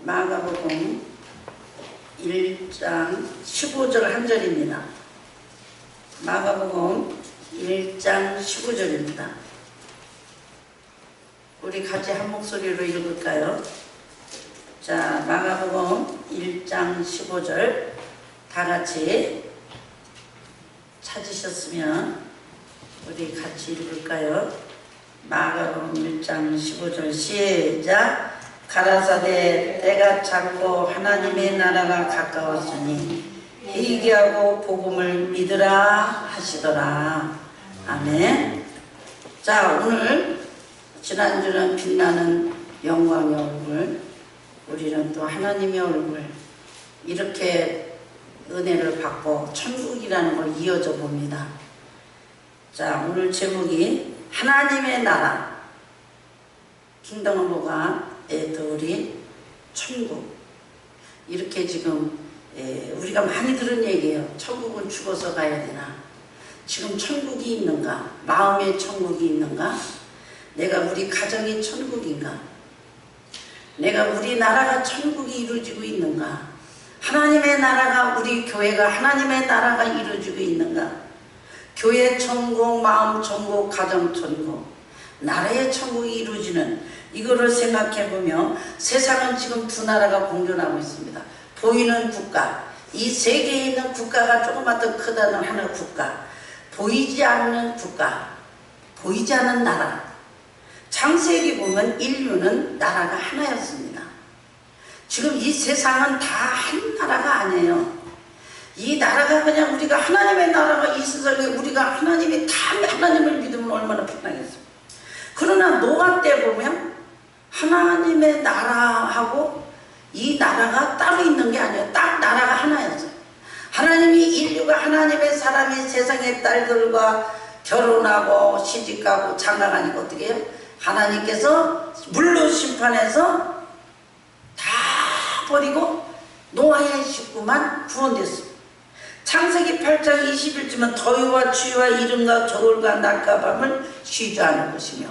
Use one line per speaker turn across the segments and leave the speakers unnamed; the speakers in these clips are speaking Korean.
마가복음 1장 15절 한 절입니다. 마가복음 1장 15절입니다. 우리 같이 한 목소리로 읽을까요? 자, 마가복음 1장 15절 다 같이 찾으셨으면 우리 같이 읽을까요? 마가복음 1장 15절 시작. 가라사대 때가 찼고 하나님의 나라가 가까웠으니 회개하고 복음을 믿으라 하시더라. 아멘. 자, 오늘 지난주는 빛나는 영광의 얼굴, 우리는 또 하나님의 얼굴, 이렇게 은혜를 받고 천국이라는 걸 이어져 봅니다. 자, 오늘 제목이 하나님의 나라, 킹덤 오브 갓, 우리 천국. 이렇게 지금 우리가 많이 들은 얘기예요. 천국은 죽어서 가야 되나? 지금 천국이 있는가? 마음의 천국이 있는가? 내가 우리 가정이 천국인가? 내가 우리 나라가 천국이 이루어지고 있는가? 하나님의 나라가, 우리 교회가 하나님의 나라가 이루어지고 있는가? 교회 천국, 마음 천국, 가정 천국, 나라의 천국이 이루어지는 이거를 생각해보면 세상은 지금 두 나라가 공존하고 있습니다. 보이는 국가, 이 세계에 있는 국가가 조금만 더 크다는 하나의 국가, 보이지 않는 국가, 보이지 않는 나라. 창세기 보면 인류는 나라가 하나였습니다. 지금 이 세상은 다 한 나라가 아니에요. 이 나라가 그냥 우리가 하나님의 나라가 이 세상에 우리가 하나님이 다 하나님을 믿으면 얼마나 편하겠습니까? 그러나 노아 때 보면 하나님의 나라하고 이 나라가 따로 있는 게 아니에요. 딱 나라가 하나였어요. 하나님이 인류가 하나님의 사람이 세상의 딸들과 결혼하고 시집가고 장가가니까 어떻게 해요? 하나님께서 물로 심판해서 다 버리고 노아의 식구만 구원됐습니다. 창세기 8장 20일쯤은 더위와 추위와 이른과 겨울과 낮과 밤을 쉬지 않을 것이며,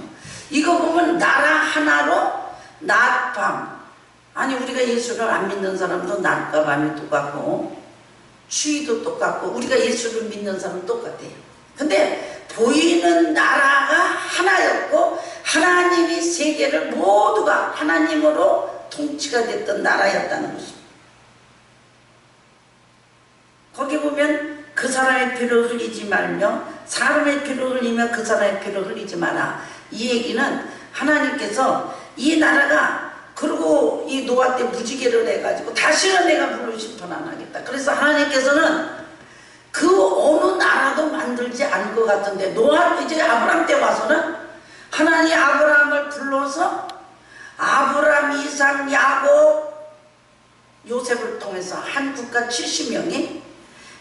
이거 보면 나라 하나로 낮, 밤. 아니, 우리가 예수를 안 믿는 사람도 낮과 밤이 똑같고 추위도 똑같고 우리가 예수를 믿는 사람은 똑같아요. 근데 보이는 나라가 하나였고 하나님이 세계를 모두가 하나님으로 통치가 됐던 나라였다는 것입니다. 거기 보면 그 사람의 피를 흘리지 말며 사람의 피를 흘리며 그 사람의 피를 흘리지 마라. 이 얘기는 하나님께서 이 나라가, 그리고 이 노아 때 무지개를 해가지고 다시는 내가 물로 심판 안 하겠다. 그래서 하나님께서는 그 어느 나라도 만들지 않을 것 같은데, 노아 이제 아브라함 때 와서는 하나님 아브라함을 불러서 아브라함, 이삭, 야곱, 요셉을 통해서 한 국가 70명이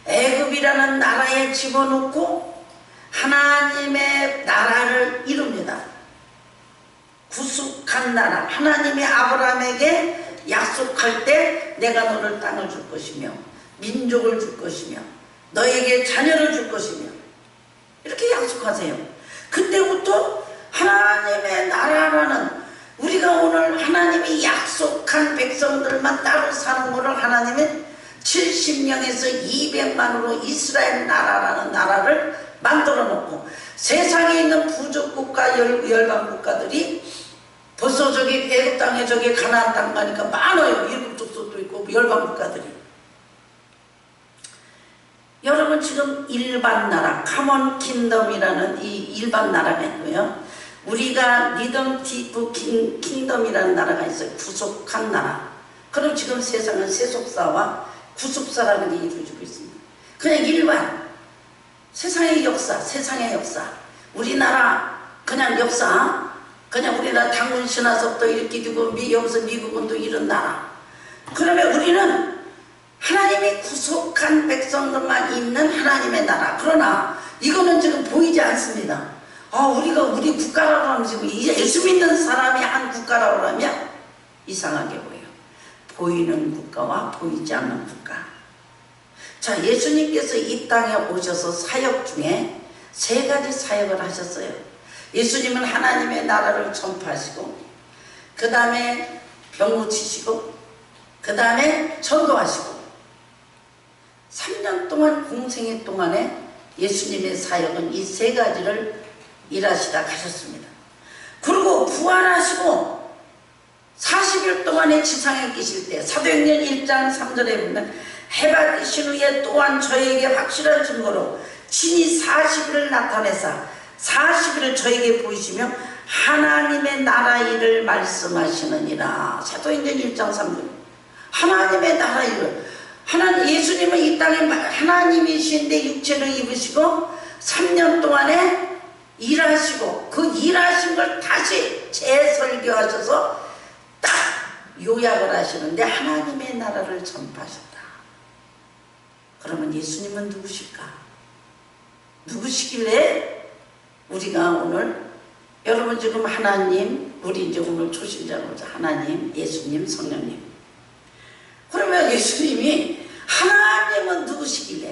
애굽이라는 나라에 집어넣고 하나님의 나라를 이룹니다. 구속한 나라. 하나님이 아브라함에게 약속할 때 내가 너를 땅을 줄 것이며 민족을 줄 것이며 너에게 자녀를 줄 것이며 이렇게 약속하세요. 그때부터 하나님의 나라라는, 우리가 오늘 하나님이 약속한 백성들만 따로 사는 것을 하나님은 70명에서 200만으로 이스라엘 나라라는 나라를 만들어 놓고, 세상에 있는 부족국가 열방국가들이 벌써 저기 애굽 땅에 저기 가나안 땅 가니까 많아요. 일곱 족속도 있고 열방국가들이. 여러분, 지금 일반 나라, 카몬 킹덤이라는 이 일반 나라가 있고요, 우리가 리덤티브 킹덤이라는 나라가 있어요. 구속한 나라. 그럼 지금 세상은 세속사와 구속사라는 게 이루어지고 있습니다. 그냥 일반 세상의 역사, 세상의 역사, 우리나라 그냥 역사, 그냥 우리나라 당군 신화서부터 이렇게 되고 여기서 미국은 또 이런 나라. 그러면 우리는 하나님이 구속한 백성들만 있는 하나님의 나라. 그러나 이거는 지금 보이지 않습니다. 우리가 우리 국가라고 하면 지금 예수 믿는 사람이 한 국가라고 하면 이상하게 보여요. 보이는 국가와 보이지 않는 국가. 자, 예수님께서 이 땅에 오셔서 사역 중에 세 가지 사역을 하셨어요. 예수님은 하나님의 나라를 전파하시고, 그 다음에 병 고치시고, 그 다음에 전도하시고 3년 동안 공생애 동안에 예수님의 사역은 이 세 가지를 일하시다 가셨습니다. 그리고 부활하시고 40일 동안의 지상에 계실 때 사도행전 1장 3절에 보면 해받으신 후에 또한 저에게 확실한 증거로 친히 40일을 나타내사 40일을 저에게 보이시며 하나님의 나라 일을 말씀하시느니라. 사도행전 1장 3절. 하나님의 나라 일을, 예수님은 이 땅에 하나님이신데 육체를 입으시고 3년 동안에 일하시고 그 일하신 걸 다시 재설교하셔서 딱 요약을 하시는데 하나님의 나라를 전파하셨다. 그러면 예수님은 누구실까? 누구시길래 우리가 오늘, 여러분 지금 하나님, 우리 이제 오늘 초신자로서 하나님, 예수님, 성령님. 그러면 예수님이, 하나님은 누구시길래?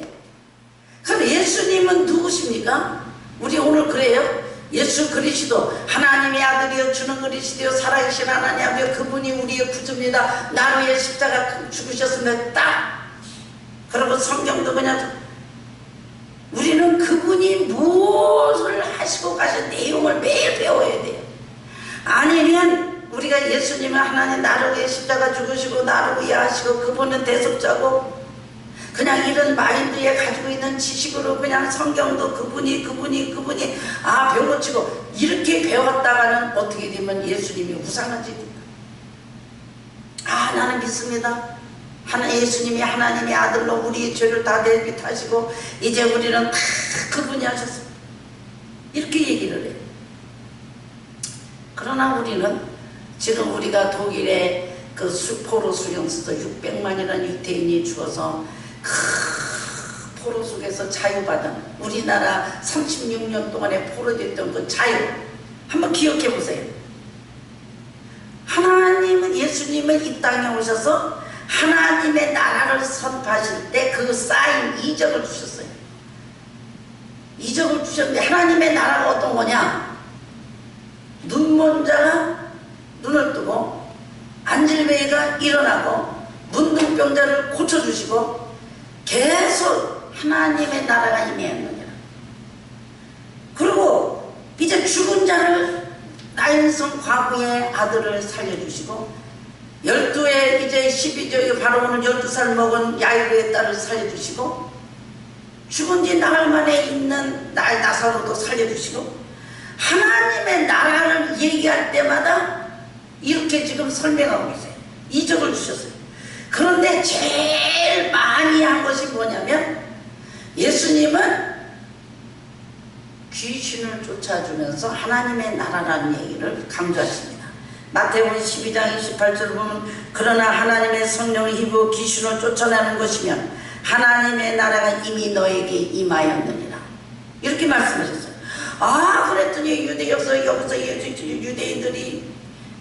그럼 예수님은 누구십니까? 우리 오늘 그래요? 예수 그리스도 하나님의 아들이여 주는 그리스도여 살아계신 하나님 아버지여 그분이 우리의 구주입니다. 나로 위해 십자가 죽으셨습니다. 딱! 그리고 성경도 그냥 우리는 그분이 무엇을 하시고 가신 내용을 매일 배워야 돼요. 아니면 우리가 예수님은 하나님 나를 위해 십자가 죽으시고 나를 위해 하시고 그분은 대속자고 그냥 이런 마인드에 가지고 있는 지식으로 그냥 성경도 그분이 배워치고 이렇게 배웠다가는 어떻게 되면 예수님이 우상을 지니까 나는 믿습니다. 예수님이 하나님의 아들로 우리의 죄를 다 대비하시고 이제 우리는 다 그분이 하셨습니다. 이렇게 얘기를 해요. 그러나 우리는 지금 우리가 독일에 그 포로 수용소에서 600만이라는 유태인이 죽어서 그 포로 속에서 자유받은 우리나라 36년 동안에 포로됐던 그 자유 한번 기억해 보세요. 하나님은 예수님은 이 땅에 오셔서 하나님의 나라를 선포하실 때 그 사인 이적을 주셨어요. 이적을 주셨는데 하나님의 나라가 어떤 거냐? 눈먼 자가 눈을 뜨고 안질뱅이가 일어나고 문둥병자를 고쳐주시고 계속 하나님의 나라가 임했느니라. 그리고 이제 죽은 자를 나인성 과부의 아들을 살려주시고 12에 이제 12조 바로 오는 12살 먹은 야이로의 딸을 살려주시고 죽은 지 나흘 만에 있는 나사로도 살려주시고 하나님의 나라를 얘기할 때마다 이렇게 지금 설명하고 있어요. 이적을 주셨어요. 그런데 제일 많이 한 것이 뭐냐면 예수님은 귀신을 쫓아주면서 하나님의 나라라는 얘기를 강조하십니다. 마태복음 12장 28절을 보면 그러나 하나님의 성령을 힘입어 귀신을 쫓아내는 것이면 하나님의 나라가 이미 너에게 임하였느니라. 이렇게 말씀하셨어요. 그랬더니 여기서 유대인들이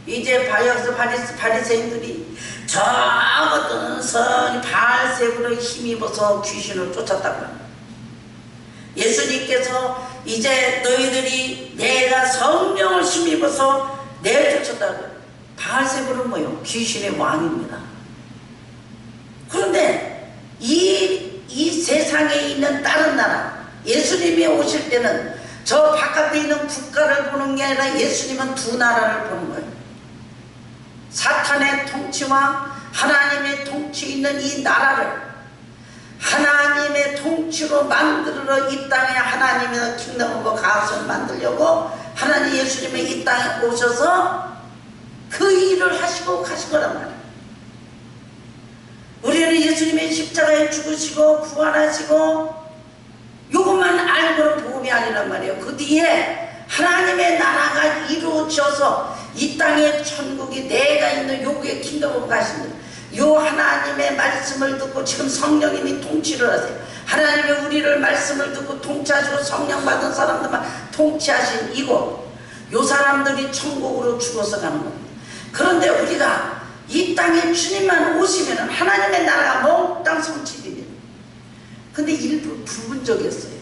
이제 바리새인들이 저 어떤 바알세부로 힘입어서 귀신을 쫓았다고 합니다. 예수님께서 이제 너희들이 내가 성령을 힘입어서 내쫓았다고. 바알세부는 뭐예요? 귀신의 왕입니다. 그런데 이 세상에 있는 다른 나라, 예수님이 오실 때는 저 바깥에 있는 국가를 보는 게 아니라 예수님은 두 나라를 보는 거예요. 사탄의 통치와 하나님의 통치 있는 이 나라를 하나님의 통치로 만들어 이 땅에 하나님의 킹덤과 가수를 만들려고 하나님 예수님이 이 땅에 오셔서 그 일을 하시고 가신 거란 말이에요. 우리는 예수님의 십자가에 죽으시고 부활하시고 요것만 알고는 복음이 아니란 말이에요. 그 뒤에 하나님의 나라가 이루어져서 이 땅에 천국이 내가 있는 요구의 킹덤으로 가십니다. 요 하나님의 말씀을 듣고 지금 성령님이 통치를 하세요. 하나님의 우리를 말씀을 듣고 통치하시고 성령 받은 사람들만 통치하신 이곳, 요 사람들이 천국으로 죽어서 가는 겁니다. 그런데 우리가 이 땅에 주님만 오시면 하나님의 나라가 몽땅 성취됩니다. 근데 일부 부분적이었어요.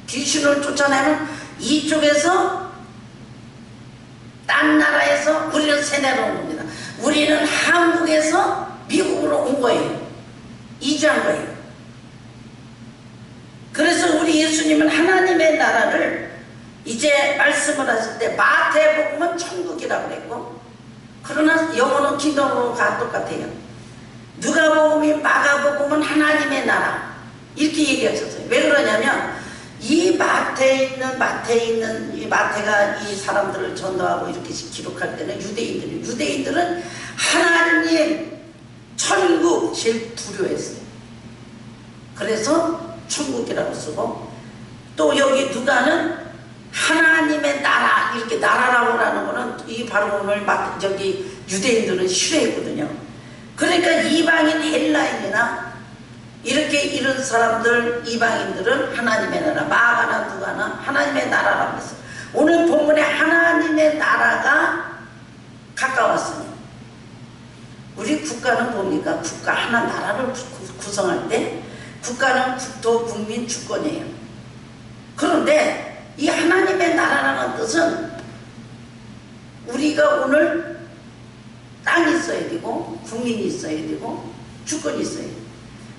귀신을 쫓아내면 이쪽에서 딴 나라에서 우리는 세뇌로 온 겁니다. 우리는 한국에서 미국으로 온 거예요. 이주한 거예요. 그래서 우리 예수님은 하나님의 나라를 이제 말씀을 하실 때 마태복음은 천국이라고 그랬고, 그러나 영어는 킹덤으로가 똑같아요. 누가복음이 마가복음은 하나님의 나라 이렇게 얘기하셨어요. 왜 그러냐면 이 마태에 있는 이 마태가 이 사람들을 전도하고 이렇게 기록할 때는 유대인들은 하나님 천국 제일 두려워했어요. 그래서 천국이라고 쓰고, 또 여기 누가는 하나님의 나라 이렇게 나라라고 하는 거는 이 바로 오늘 유대인들은 싫어했거든요. 그러니까 이방인 헬라인이나 이렇게 이런 사람들 이방인들은 하나님의 나라, 마가나 누가나 하나님의 나라라고 했어요. 오늘 본문에 하나님의 나라가 가까웠으니, 우리 국가는 뭡니까? 국가 하나 나라를 구성할 때 국가는 국토, 국민, 주권이에요. 그런데 이 하나님의 나라라는 뜻은 우리가 오늘 땅이 있어야 되고 국민이 있어야 되고 주권이 있어야 돼요.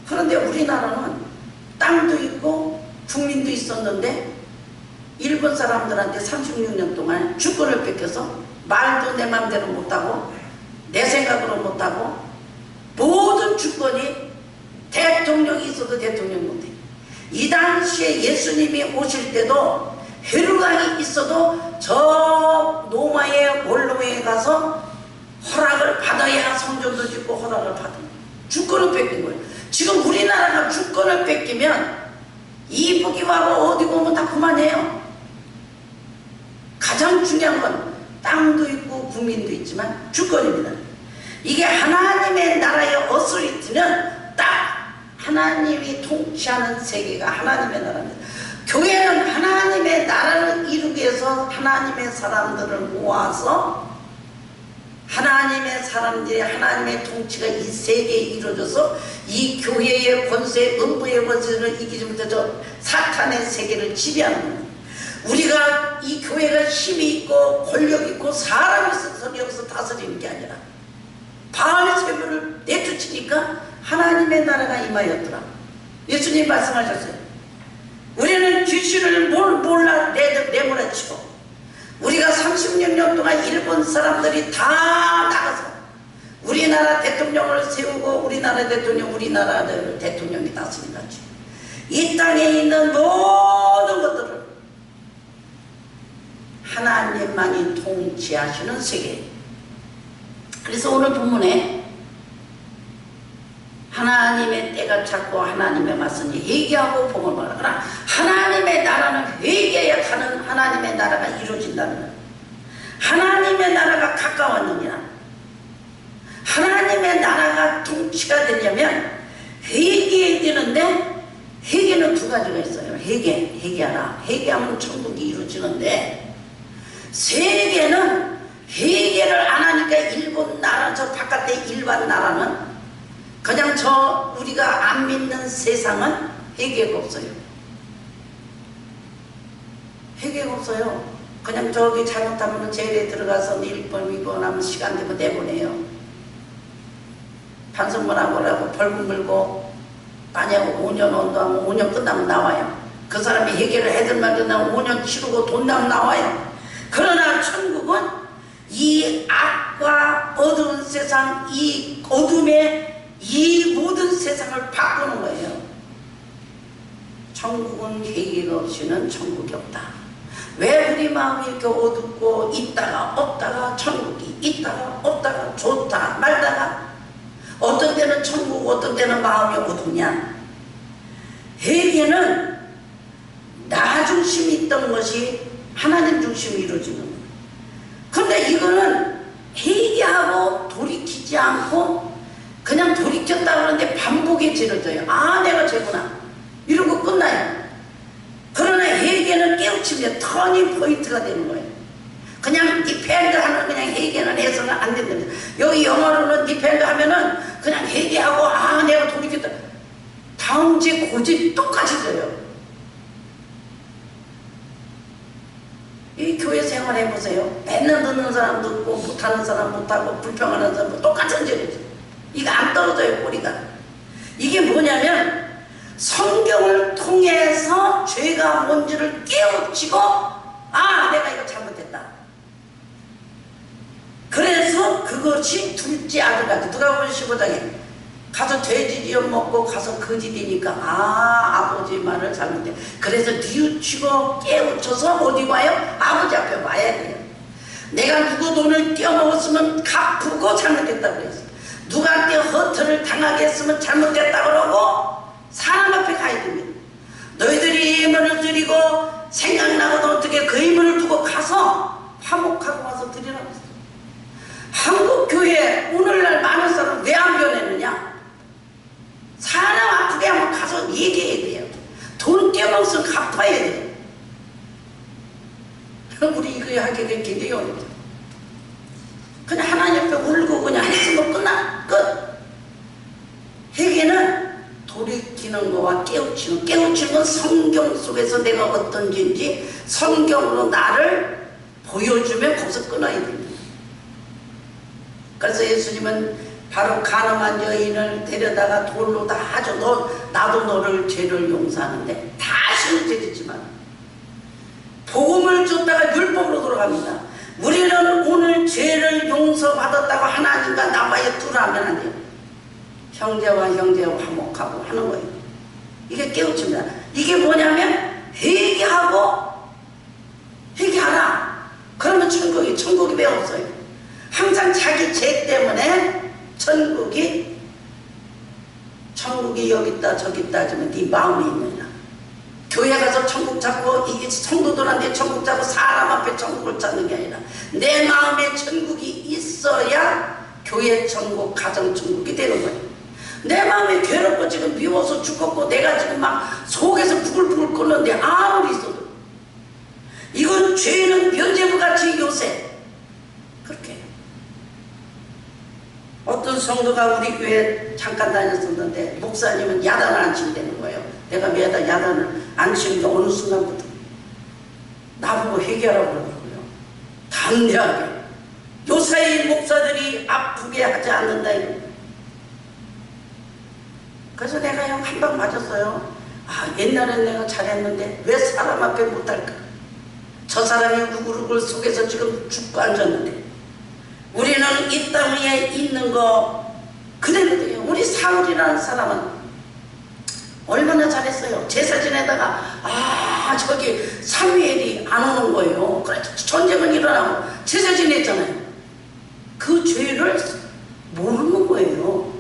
그런데 우리나라는 땅도 있고 국민도 있었는데 일본 사람들한테 36년 동안 주권을 뺏겨서 말도 내 맘대로 못하고 내 생각으로 못하고 모든 주권이 대통령이 있어도 대통령 못해. 이 당시에 예수님이 오실 때도 헤롯왕이 있어도 저 로마의 원로에 가서 허락을 받아야 성전도 짓고 허락을 받은 거예요. 주권을 뺏긴 거예요. 지금 우리나라가 주권을 뺏기면 이북이하고 어디 보면 다 그만해요. 가장 중요한 건 땅도 있고 국민도 있지만 주권입니다. 이게 하나님의 나라의 어소리티는 딱 하나님이 통치하는 세계가 하나님의 나라입니다. 교회는 하나님의 나라를 이루기 위해서 하나님의 사람들을 모아서 하나님의 사람들이 하나님의 통치가 이 세계에 이루어져서 이 교회의 권세, 음부의 권세를 이기지 못해서 사탄의 세계를 지배하는 겁니다. 우리가 이 교회가 힘이 있고 권력 있고 사람이 있어서 여기서 다스리는 게 아니라 바알 세부를 내쫓으니까 하나님의 나라가 임하였더라. 예수님 말씀하셨어요. 우리는 귀신을 몰라 내몰아치고, 우리가 36년 동안 일본 사람들이 다 나가서 우리나라 대통령을 세우고 우리나라 대통령이 다스린 거지. 이 땅에 있는 모든 것들을 하나님만이 통치하시는 세계. 그래서 오늘 본문에 하나님의 때가 찼고 하나님의 맞으니 회개하고 복을 받으라. 하나님의 나라는 회개해야 가는 하나님의 나라가 이루어진다는 거예요. 하나님의 나라가 가까웠느냐, 하나님의 나라가 통치가 되려면 회개해야 되는데, 회개는 두 가지가 있어요. 회개하라. 회개하면 천국이 이루어지는데, 세계는 회개를 안 하니까 일본 나라, 저 바깥의 일반 나라는 그냥 우리가 안 믿는 세상은 회개가 없어요. 회개가 없어요. 그냥 저기 잘못하면 제일에 들어가서 일본이고 나면 시간 되면 내보내요. 반성문하고 벌금 물고, 만약 5년 언도하면 5년 끝나면 나와요. 그 사람이 회개를 해들만 끝나면 5년 치르고 돈 나면 나와요. 그러나 천국은 이 악과 어두운 세상, 이 어둠의 이 모든 세상을 바꾸는 거예요. 천국은 회개가 없이는 천국이 없다. 왜 우리 마음이 이렇게 어둡고 있다가 없다가 천국이 있다가 없다가 좋다 말다가 어떤 때는 천국 어떤 때는 마음이 어둡냐. 회개는 나 중심이 있던 것이 하나님 중심이 이루어지는 거예요. 그런데 이거는 회개하고 돌이키지 않고 그냥 돌이켰다 그러는데 반복이 지어져요. 아, 내가 죄구나 이러고 끝나요. 그러나 회개는 깨우치면 터닝 포인트가 되는 거예요. 그냥 디펜드 하는 그냥 회개는 해서는 안 된답니다. 여기 영어로는 디펜드 하면은 그냥 회개하고 아, 내가 돌이켰다. 다음 주에 고집 똑같이 져요. 이 교회 생활 해보세요. 맨날 듣는 사람도 있고 못하는 사람 못하고 불평하는 사람도 똑같은 죄죠. 이거 안 깨우치고 아 내가 이거 잘못했다. 그래서 그것이 둘째 아들까지 누가 보면 15장에 가서 돼지지어 먹고 가서 거짓이니까 아 아버지 말을 잘못해. 그래서 뉘우치고 깨우쳐서 어디 와요? 아버지 앞에 와야 돼요. 내가 누구 돈을 떼어먹었으면 갚고 잘못했다 그랬어. 누구한테 허투를 당하게 했으면 잘못했다 그러고 사람 앞에 가야 됩니다. 너희들이 예물을 드리고 생각나고도 어떻게 그 예물을 두고 가서 화목하고 와서 드리라고 했어. 한국교회 오늘날 많은 사람 왜 안 변했느냐? 사람 아프게 하면 가서 얘기해야 돼요. 돈 떼어먹으면 갚아야 돼요. 우리 이거 하기가 굉장히 어렵죠. 그냥 하나님 앞에 울고 그냥 했으면 끝나. 끝. 회개는 돌이키는 거와 깨우치는 건 성경 속에서 내가 어떤 죄인지 성경으로 나를 보여주면 거기서 끊어야 됩니다. 그래서 예수님은 바로 가늠한 여인을 데려다가 돌로 다 하죠. 나도 너를 죄를 용서하는데 다시는 죄짓지만 복음을 줬다가 율법으로 돌아갑니다. 우리는 오늘 죄를 용서받았다고 하나님과 나와의 둘하면 안 돼요. 형제와 화목하고 하는 거예요. 이게 깨우칩니다. 이게 뭐냐면 회개하라. 그러면 천국이 왜 없어요? 항상 자기 죄 때문에 천국이 여기 있다 저기 있다 하지만 네 마음에 있느냐. 교회 가서 천국 찾고 이게 성도들한테 천국 찾고 사람 앞에 천국을 찾는 게 아니라 내 마음에 천국이 있어야 교회 천국 가정 천국이 되는 거예요. 내 마음이 괴롭고 지금 미워서 죽었고 내가 지금 막 속에서 부글부글 끓는데 아무리 있어도 이건 죄는 변제부같이 요새 그렇게 해요. 어떤 성도가 우리 교회 잠깐 다녔었는데 목사님은 야단을 안 친다는 거예요. 내가 매달 야단을 안 치는 게 어느 순간부터 나보고 회개하라고 그러더라고요. 담대하게 요사이 목사들이 아프게 하지 않는다 이거. 그래서 내가 형 한 방 맞았어요. 아 옛날엔 내가 잘했는데 왜 사람 앞에 못할까? 저 사람이 우글우글 속에서 지금 죽고 앉았는데 우리는 이 땅 위에 있는 거 그대로 돼요. 우리 사울이라는 사람은 얼마나 잘했어요. 제사 지내다가 저기 사무엘이 안 오는 거예요. 그래서 전쟁은 일어나고 제사 지냈잖아요. 그 죄를 모르는 거예요.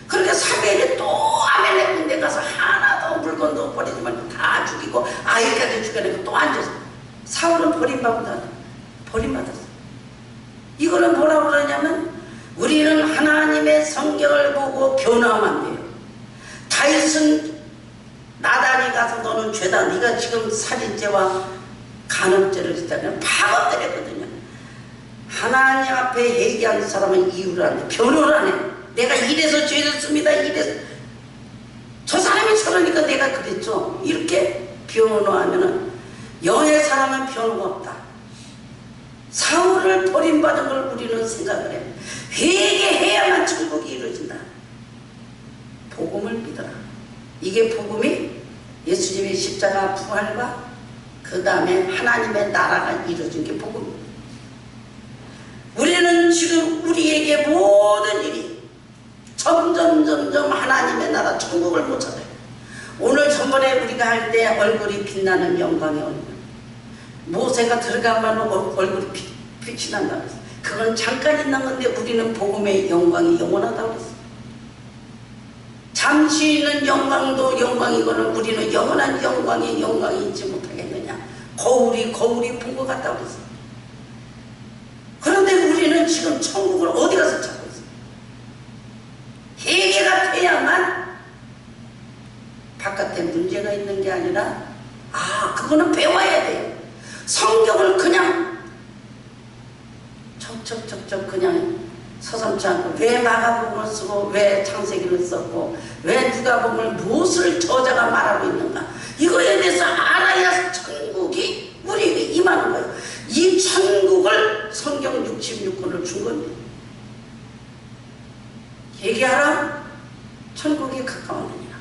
그러니까 사무엘이 또 아멜렉 군대 가서 하나도 물건도 버리지 말고 다 죽이고 아이까지 죽여내고 또 앉아서 사울은 버림받았어. 이거는 뭐라고 그러냐면 우리는 하나님의 성경을 보고 변화하면 안 돼요. 다윗은 나단이 가서 너는 죄다. 네가 지금 살인죄와 간음죄를 짓다면 파업되랬거든요. 하나님 앞에 회개하는 사람은 이유를 안 해. 변호를 안 해. 내가 이래서 죄졌습니다. 이래서 저 사람이 저러니까 내가 그랬죠. 이렇게 변호하면은 영의 사람은 변호가 없다. 사울을 버림받은 걸 우리는 생각을 해요. 회개해야만 천국이 이루어진다. 복음을 믿어라. 이게 복음이 예수님의 십자가 부활과 그 다음에 하나님의 나라가 이루어진 게 복음입니다. 우리는 지금 우리에게 모든 일이 점점 하나님의 나라 천국을 못 찾아요. 오늘 전번에 우리가 할 때 얼굴이 빛나는 영광의 얼굴, 모세가 들어가면 얼굴이 빛이 난다고 했어요. 그건 잠깐 있는 건데 우리는 복음의 영광이 영원하다고 했어요. 잠시 있는 영광도 영광이거늘 우리는 영원한 영광이 있지 못하겠느냐. 거울이 본 것 같다고 했어요. 그런데 우리는 지금 천국을 어디 가서 찾고 있어요? 회개가 돼야만 바깥에 문제가 있는 게 아니라 그거는 배워야 돼요. 성경을 그냥 척척 그냥 서삼치 않고 왜 마가복음을 쓰고 왜 창세기를 썼고 왜 누가복음을 무엇을 저자가 말하고 있는가 이거에 대해서 알아야 천국이 우리에게 임하는 거예요. 이 천국을 성경 66권을 준 겁니다. 회개하라 천국이 가까웠느니라.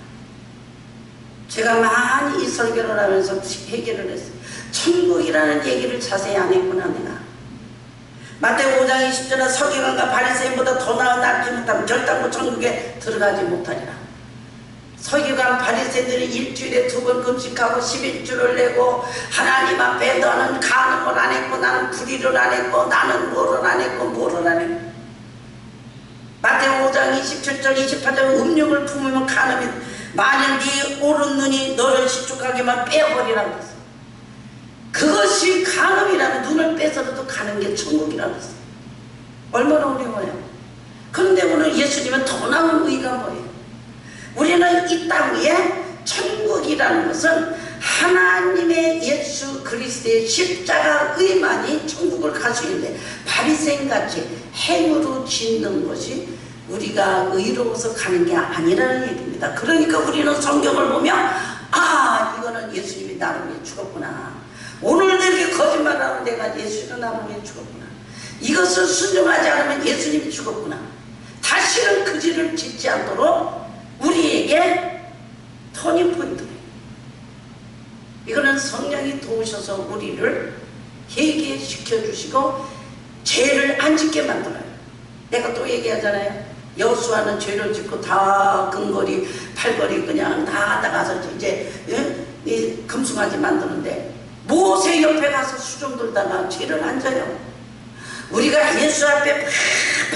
제가 많이 이 설교를 하면서 해결을 했어요. 천국이라는 얘기를 자세히 안 했구나 내가. 마태복음 5장 20절에 서기관과 바리새인보다 더 나은 낫지 못하면 결단코 천국에 들어가지 못하리라. 서기관 바리새인들은 일주일에 2번 금식하고 11주를 내고 하나님 앞에 너는 간음을 안 했고 나는 불의를 안 했고 나는 뭐를 안 했고 뭐를 안 했고. 마태복음 5장 27절 28절 음욕을 품으면 간음이 만일 네 오른 눈이 너를 실족하게만 빼어버리라고 했어. 그것이 간음이라면 눈을 빼서라도 가는 게 천국이라고 했어. 얼마나 어려워요. 그런데 오늘 예수님은 더 나은 의의가 뭐예요? 우리는 이 땅 위에 천국이라는 것은 하나님의 예수 그리스도의 십자가의만이 천국을 갈 수 있는데 바리새인같이 행으로 짓는 것이 우리가 의로워서 가는 게 아니라는 얘기입니다. 그러니까 우리는 성경을 보면 아 이거는 예수님이 나를 위해 죽었구나. 오늘도 이렇게 거짓말하는 내가 예수님은 나를 위해 죽었구나. 이것을 순종하지 않으면 예수님이 죽었구나. 다시는 그 죄를 짓지 않도록 우리에게 터닝포인트예요. 이거는 성령이 도우셔서 우리를 회개시켜 주시고 죄를 안 짓게 만들어요. 내가 또 얘기하잖아요. 여수아는 죄를 짓고 다 근거리 팔거리 그냥 다 나가서 이제 금송아지 만드는데 모세 옆에 가서 수종 들다가 죄를 안 져요. 우리가 예수 앞에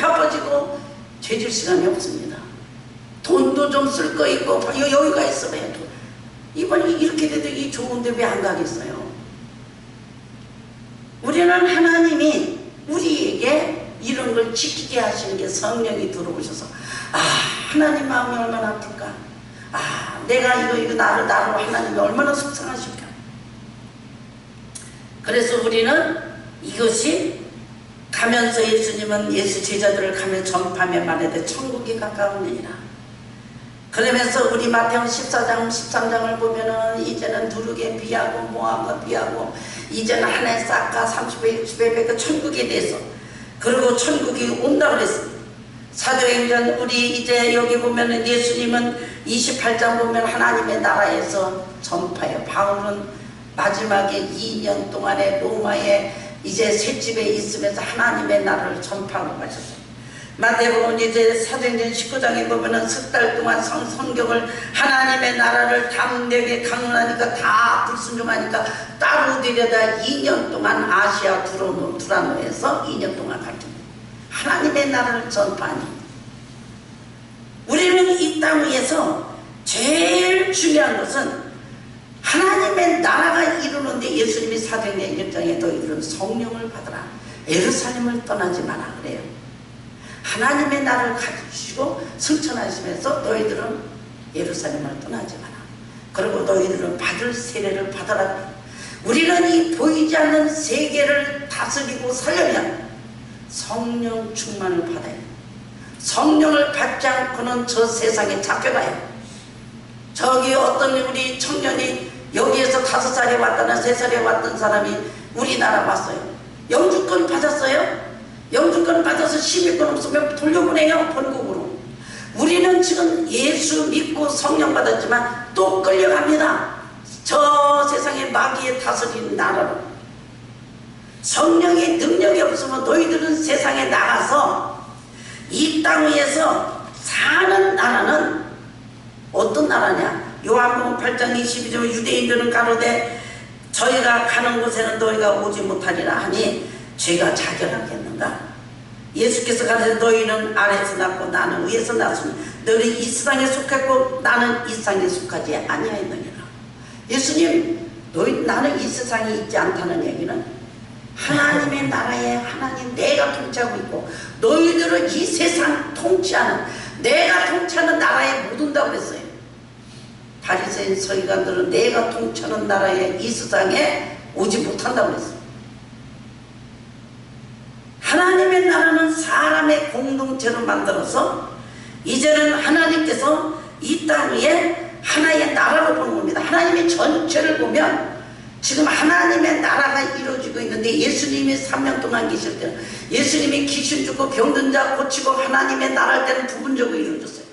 팍 퍼지고 죄질 시간이 없습니다. 돈도 좀 쓸 거 있고 여유가 있으면 이번에 이렇게 돼도 이 좋은데 왜 안 가겠어요? 우리는 하나님이 우리에게 이런 걸 지키게 하시는 게 성령이 들어오셔서 아 하나님 마음이 얼마나 아플까. 아 내가 이거 나를 하나님이 얼마나 속상하실까. 그래서 우리는 이것이 가면서 예수님은 예수 제자들을 가며 전파하며 말하되 천국이 가까우니라. 그러면서 우리 마태복음 14장 13장을 보면은 이제는 누르게 비하고 모함과 비하고 이제는 하나의 싹가 30배 60배 그 천국에 대해서 그리고 천국이 온다고 그랬습니다. 사도행전 우리 이제 여기 보면은 예수님은 28장 보면 하나님의 나라에서 전파해요. 바울은 마지막에 2년 동안에 로마에 이제 셋집에 있으면서 하나님의 나라를 전파하고 가셨어요. 마태복음 이제 사도행전 19장에 보면은 석 달 동안 성경을 하나님의 나라를 담대하게 강론하니까 다 불순종하니까 따로 들여다 2년 동안 아시아 두라노에서 2년 동안 가르칩니다. 하나님의 나라를 전파하니 우리는 이 땅 위에서 제일 중요한 것은 하나님의 나라가 이루는데 예수님이 사도행전 1장에 너희들은 성령을 받으라. 예루살렘을 떠나지 마라 그래요. 하나님의 나라를 가지시고 승천하시면서 너희들은 예루살렘을 떠나지 마라. 그리고 너희들은 받을 세례를 받아라. 우리는 이 보이지 않는 세계를 다스리고 살려면 성령 충만을 받아야 돼요. 성령을 받지 않고는 저 세상에 잡혀가요. 저기 어떤 우리 청년이 여기에서 5살에 왔다나 3살에 왔던 사람이 우리나라 왔어요. 영주권 받았어요. 영주권 받아서 시민권 없으면 돌려보내요. 본국으로. 우리는 지금 예수 믿고 성령 받았지만 또 끌려갑니다. 저 세상에 마귀에 다스리는 나라로. 성령의 능력이 없으면 너희들은 세상에 나가서 이 땅 위에서 사는 나라는 어떤 나라냐. 요한복음 8장 22절 유대인들은 가로되 저희가 가는 곳에는 너희가 오지 못하리라 하니 죄가 자결하겠는가. 예수께서 가르쳐 너희는 아래에서 났고 나는 위에서 났으니 너희는 이 세상에 속했고 나는 이 세상에 속하지 아니하였느니라. 예수님 나는 이 세상에 있지 않다는 얘기는 하나님의 나라에 하나님 내가 통치하고 있고 너희들은 이 세상 통치하는 내가 통치하는 나라에 못 온다고 그랬어요. 바리새인 서기관들은 내가 통치하는 나라에 이 세상에 오지 못한다고 그랬어요. 하나님의 나라는 사람의 공동체로 만들어서 이제는 하나님께서 이 땅 위에 하나의 나라로 보는 겁니다. 하나님의 전체를 보면 지금 하나님의 나라가 이루어지고 있는데 예수님이 3년 동안 계실 때는 예수님이 귀신 죽고 병든 자 고치고 하나님의 나라할 때는 부분적으로 이루어졌어요.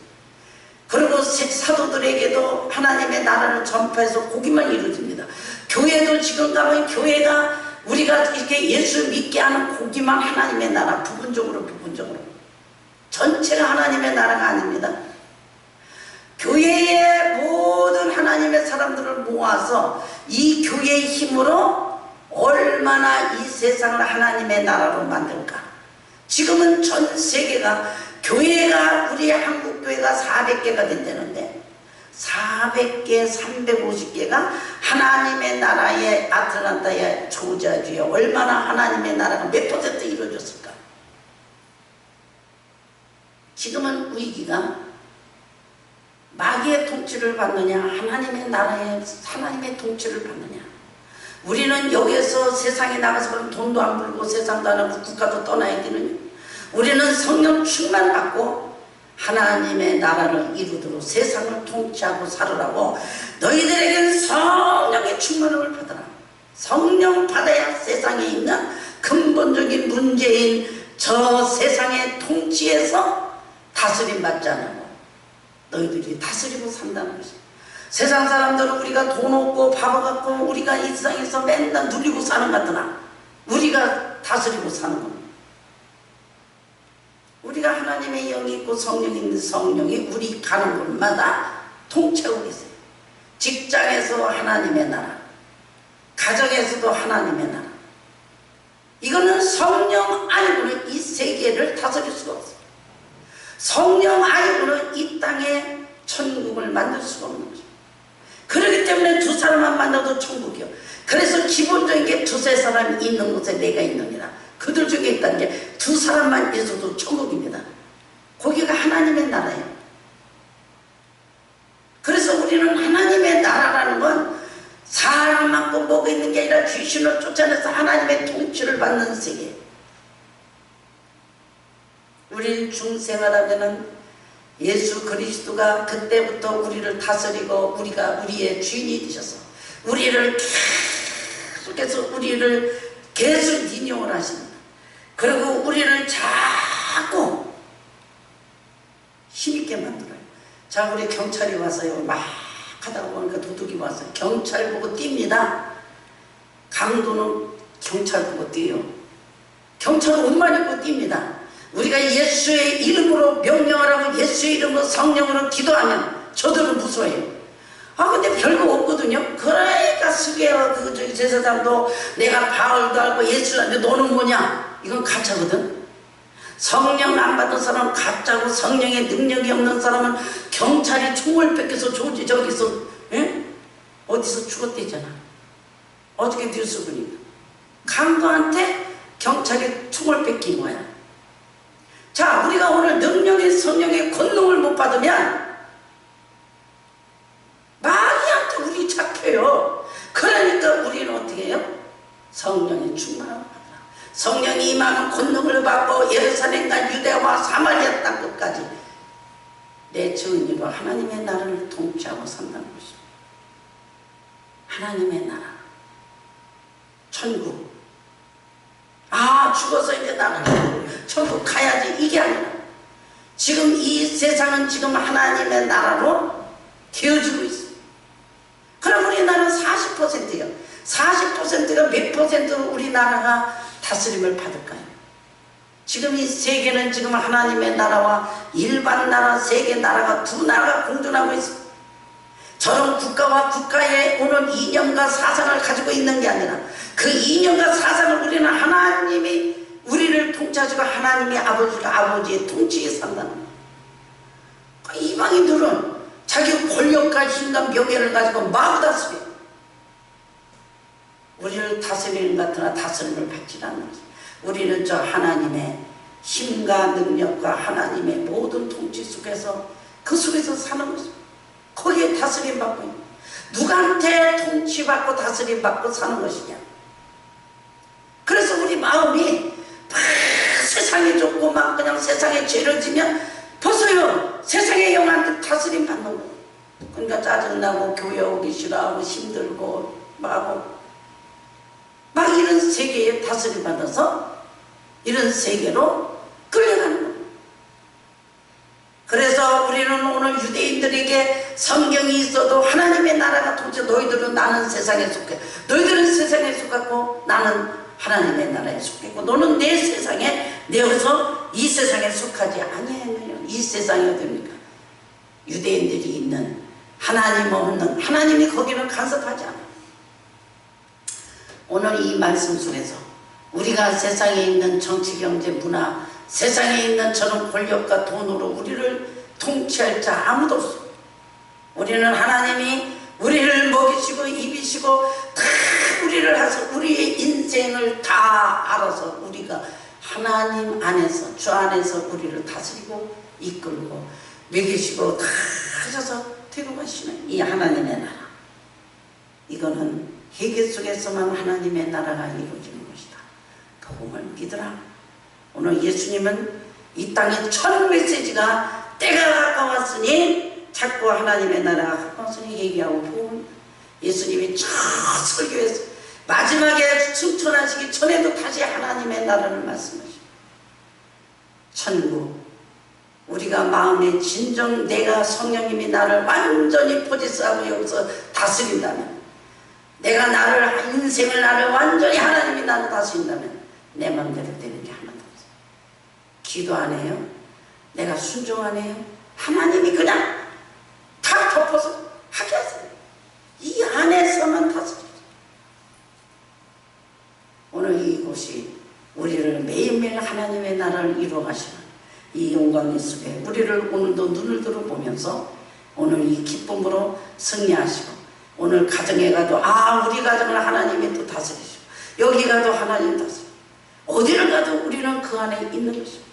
그리고 사도들에게도 하나님의 나라를 전파해서 거기만 이루어집니다. 교회도 지금 가면 교회가 우리가 이렇게 예수 믿게 하는 거기만 하나님의 나라, 부분적으로 전체가 하나님의 나라가 아닙니다. 교회의 모든 하나님의 사람들을 모아서 이 교회의 힘으로 얼마나 이 세상을 하나님의 나라로 만들까. 지금은 전 세계가 교회가, 우리 한국교회가 400개가 된다는데 400개, 350개가 하나님의 나라의 아틀란타의 조자주에 얼마나 하나님의 나라가 몇 퍼센트 이루어졌을까. 지금은 위기가 마귀의 통치를 받느냐, 하나님의 나라의 하나님의 통치를 받느냐. 우리는 여기에서 세상에 나가서 그럼 돈도 안 벌고 세상도 안 하고 국가도 떠나야 되느냐. 우리는 성령 충만 받고 하나님의 나라를 이루도록 세상을 통치하고 살으라고 너희들에게는 성령의 충만함을 받아라. 성령 받아야 세상에 있는 근본적인 문제인 저 세상의 통치에서 다스림 받지 않고 너희들이 다스리고 산다는 것이야. 세상 사람들은 우리가 돈 없고 바보 같고 우리가 이 세상에서 맨날 눌리고 사는 것 같으나 우리가 다스리고 사는 겁니다. 우리가 하나님의 영이 있고 성령이 있는 성령이 우리 가는 곳마다 통치하고 있어요. 직장에서 하나님의 나라, 가정에서도 하나님의 나라. 이거는 성령 아니고는 이 세계를 다스릴 수가 없어요. 성령 아니고는 이 땅에 천국을 만들 수가 없는 거죠. 그렇기 때문에 두 사람만 만나도 천국이요. 그래서 기본적인 게 두세 사람이 있는 곳에 내가 있느니라. 그들 중에 있다는 게 두 사람만 있어도 천국입니다. 거기가 하나님의 나라예요. 그래서 우리는 하나님의 나라라는 건 사람 많고 뭐가 있는 게 아니라 귀신을 쫓아내서 하나님의 통치를 받는 세계. 우리는 중생활하면은 예수 그리스도가 그때부터 우리를 다스리고 우리가 우리의 주인이 되셔서 우리를 계속해서 우리를 계속 인용을 하십니다. 그리고 우리를 자꾸 힘있게 만들어요. 자, 우리 경찰이 와서요 막 하다가 보니까 도둑이 와서 경찰 보고 뜁니다. 강도는 경찰 보고 뛰어요. 경찰은 옷만 입고 뜁니다. 우리가 예수의 이름으로 명령을 하고 예수의 이름으로 성령으로 기도하면 저들은 무서워요. 아 근데 별거 없거든요. 그러니까 스게어 그 저기 제사장도 내가 바울도 알고 예수를 하는데 너는 뭐냐? 이건 가짜거든. 성령 안 받은 사람은 가짜고 성령의 능력이 없는 사람은 경찰이 총을 뺏겨서 저기서 어디서 죽었대잖아. 어떻게 뉴스 보니까 강도한테 경찰이 총을 뺏긴 거야. 자, 우리가 오늘 능력의 성령의 권능을 못 받으면 마귀한테 우리 잡혀요. 그러니까 우리는 어떻게 해요? 성령의 충만함을 받으라. 성령이 임하는 권능을 받고 예루살렘과 유대와 사마리아 땅 끝까지 내 증인으로 하나님의 나라를 통치하고 산다는 것입니다. 하나님의 나라, 천국. 아, 죽어서 이제 나는 천국 가야지, 이게 아니라 지금 이 세상은 지금 하나님의 나라로 되어지고 있어요. 그럼 우리나라는 40%예요. 40%가 몇 퍼센트 우리나라가 다스림을 받을까요? 지금 이 세계는 지금 하나님의 나라와 일반 나라, 세계 나라가 두 나라가 공존하고 있어요. 저런 국가와 국가에 오는 이념과 사상을 가지고 있는 게 아니라 그 이념과 사상을 우리는 하나님이 우리를 통치하시고 하나님의 아버지의 통치에 산다는 거예요. 이방인들은 자기 권력과 힘과 명예를 가지고 마구 다스려. 우리를 다스리는 것 같으나 다스림을 받지 않는 거죠. 우리는 저 하나님의 힘과 능력과 하나님의 모든 통치 속에서 그 속에서 사는 거죠. 거기에 다스림 받고 있는 거예요. 누구한테 통치받고 다스림 받고 사는 것이냐. 그래서 우리 마음이 막 세상이 좋고 막 그냥 세상에 죄를 지면 벗어요. 세상의 영한테 다스림 받는 거예요. 그러니까 짜증나고 교회 오기 싫어하고 힘들고 막 이런 세계에 다스림 받아서 이런 세계로 끌려가는 거예요. 그래서 우리는 오늘 유대인들에게 성경이 있어도 하나님의 나라가 통치, 너희들은 나는 세상에 속해, 너희들은 세상에 속하고 나는 하나님의 나라에 속했고 너는 내 세상에 내어서 이 세상에 속하지 아니하느냐. 이 세상이 어딥니까? 유대인들이 있는 하나님 없는, 하나님이 거기는 간섭하지 않아요. 오늘 이 말씀 속에서 우리가 세상에 있는 정치, 경제, 문화, 세상에 있는 저런 권력과 돈으로 우리를 통치할 자 아무도 없어. 우리는 하나님이 우리를 먹이시고 입이시고 다 우리를 해서 우리의 인생을 다 알아서 우리가 하나님 안에서, 주 안에서 우리를 다스리고 이끌고 먹이시고 다 하셔서 데려가시는 이 하나님의 나라. 이거는 회개 속에서만 하나님의 나라가 이루어지는 것이다. 복음을 믿으라. 오늘 예수님은 이 땅에 첫 메시지가 때가 가까웠으니, 자꾸 하나님의 나라가 가까웠으니 얘기하고 복음. 예수님이 첫 설교에서 마지막에 승천하시기 전에도 다시 하나님의 나라를 말씀하시고, 천국, 우리가 마음에 진정 내가 성령님이 나를 완전히 포지스하고 여기서 다스린다면, 내가 나를, 인생을 나를 완전히 하나님이 나를 다스린다면 내 마음대로 되는 게 하나도 없어요. 기도 안 해요. 내가 순종 안 해요. 하나님이 그냥 다 덮어서 하게 하세요. 이 안에서만 다스려요. 오늘 이곳이 우리를 매일매일 하나님의 나라를 이루어 가시는 이 영광의 속에 우리를 오늘도 눈을 들어보면서 오늘 이 기쁨으로 승리하시고, 오늘 가정에 가도 우리 가정을 하나님이 또 다스리시고, 여기 가도 하나님 다스리시고, 어디를 가도 우리는 그 안에 있는 것이고,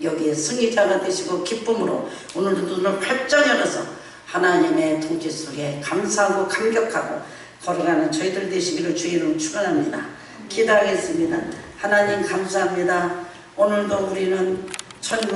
여기에 승리자가 되시고 기쁨으로 오늘도 눈을 활짝 열어서 하나님의 통치 속에 감사하고 감격하고 걸어가는 저희들 되시기를 주의 이름으로 축원합니다. 기도하겠습니다. 하나님 감사합니다. 오늘도 우리는 천국